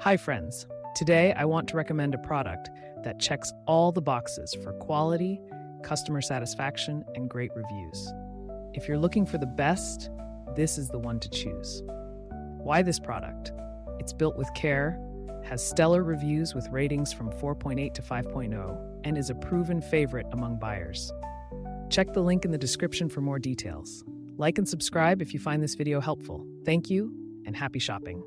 Hi, friends. Today, I want to recommend a product that checks all the boxes for quality, customer satisfaction, and great reviews. If you're looking for the best, this is the one to choose. Why this product? It's built with care, has stellar reviews with ratings from 4.8 to 5.0, and is a proven favorite among buyers. Check the link in the description for more details. Like and subscribe if you find this video helpful. Thank you, and happy shopping.